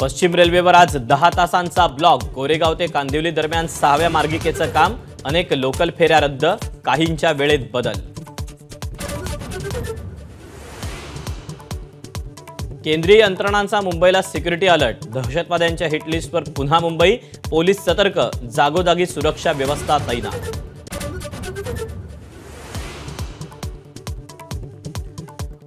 पश्चिम रेल्वेवर आज 10 तासांचा ब्लॉक। कोरेगाव ते कांदिवली दरम्यान 6व्या मार्गिकेचं काम। अनेक लोकल फेऱ्या रद्द, काहींच्या वेळेत बदल। केंद्रीय यंत्रणांचा मुंबईला सिक्युरिटी अलर्ट। दहशतवाद्यांच्या हिटलिस्टवर पुन्हा मुंबई। पोलीस सतर्क, जागोजागी सुरक्षा व्यवस्था तैनात।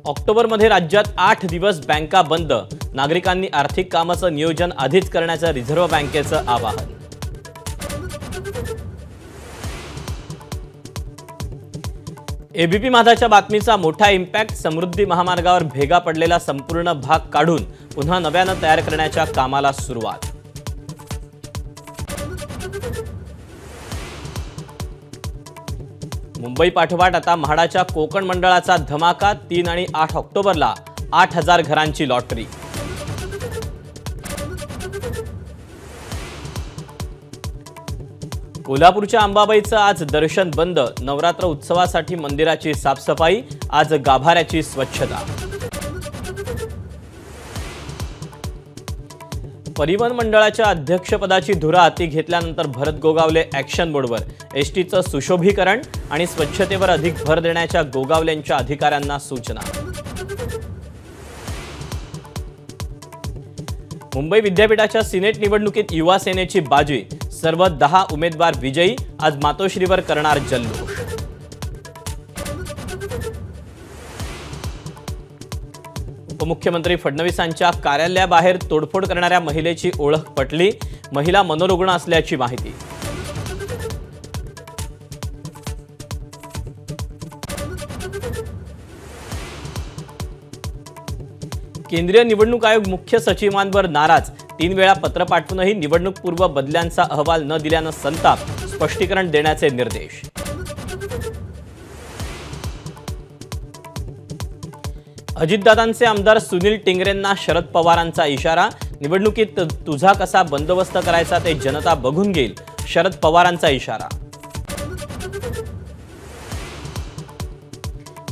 ऑक्टोबरमध्ये राज्यात 8 दिवस बँका बंद। नागरिकांनी आर्थिक कामाचं नियोजन आधीच करण्याचं रिझर्व्ह बँकेचं आवाहन। एबीपी माझाच्या बातमीचा मोठा इम्पॅक्ट। समृद्धी महामार्गावर भेगा पडलेला संपूर्ण भाग काढून पुन्हा नव्यानं तयार करण्याच्या कामाला सुरुवात। मुंबई पाठोपाठ आता म्हाडाच्या कोकण मंडळाचा धमाका। 3 आणि 8 ऑक्टोबरला 8000 घरांची लॉटरी। कोल्हापूरच्या अंबाबाईचं आज दर्शन बंद। नवरात्र उत्सवासाठी मंदिराची साफसफाई। आज गाभाऱ्याची स्वच्छता। परिवहन मंडळाच्या अध्यक्षपदाची धुरा हाती घेतल्यानंतर भरत गोगावले ॲक्शन मोडवर। एसटीचं सुशोभीकरण आणि स्वच्छतेवर अधिक भर देण्याच्या गोगावलेंच्या अधिकाऱ्यांना सूचना। मुंबई विद्यापीठाच्या सिनेट निवडणुकीत युवा सेनेची बाजी। सर्व 10 उमेदवार विजयी। आज मातोश्रीवर करणार जल्लोष। उपमुख्यमंत्री फडणवीसांच्या कार्यालयाबाहेर तोडफोड करणाऱ्या महिलेची ओळख पटली। महिला मनोरुग्ण असल्याची माहिती। केंद्रीय निवडणूक आयोग मुख्य सचिवांवर नाराज। 3 वेळा पत्र पाठवूनही निवडणूकपूर्व बदल्यांचा अहवाल न दिल्यानं संताप। स्पष्टीकरण देण्याचे निर्देश। अजितदादांचे आमदार सुनील टिंगरेंना शरद पवारांचा इशारा। निवडणुकीत तुझा कसा बंदोबस्त करायचा ते जनता बघून घेईल। शरद पवारांचा इशारा।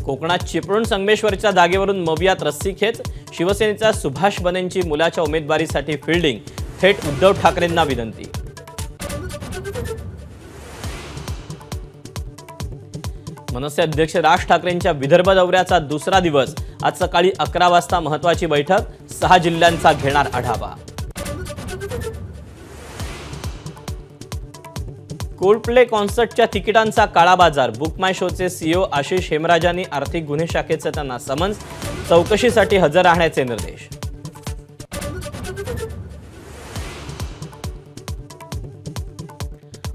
कोकणात चिपळूण संगमेश्वरच्या जागेवरून मवियात रस्सीखेच। शिवसेनेचा सुभाष बनेंची मुलाच्या उमेदवारीसाठी फिल्डिंग। थेट उद्धव ठाकरेंना विनंती। मनसे अध्यक्ष राज ठाकरेंच्या विदर्भ दौऱ्याचा दुसरा दिवस। आज सकाळी 11 वाजता महत्त्वाची बैठक। 6 जिल्ह्यांचा घेणार आढावा। कोल्डप्ले कॉन्सर्टच्या तिकिटांचा काळा बाजार। बुक माय शोचे सीईओ आशिष हेमराजांनी आर्थिक गुन्हे शाखेचं त्यांना समन्स। चौकशीसाठी हजर राहण्याचे निर्देश।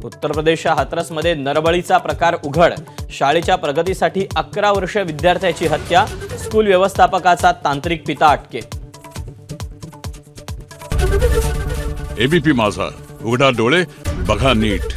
उत्तर प्रदेशच्या हाथरसमध्ये नरबळीचा प्रकार उघड। शाळेच्या प्रगतीसाठी 11 वर्षीय विद्यार्थ्याची हत्या। स्कूल व्यवस्थापकाचा तांत्रिक पिता अटकेत। एबीपी माझा, उघडा डोळे बघा नीट।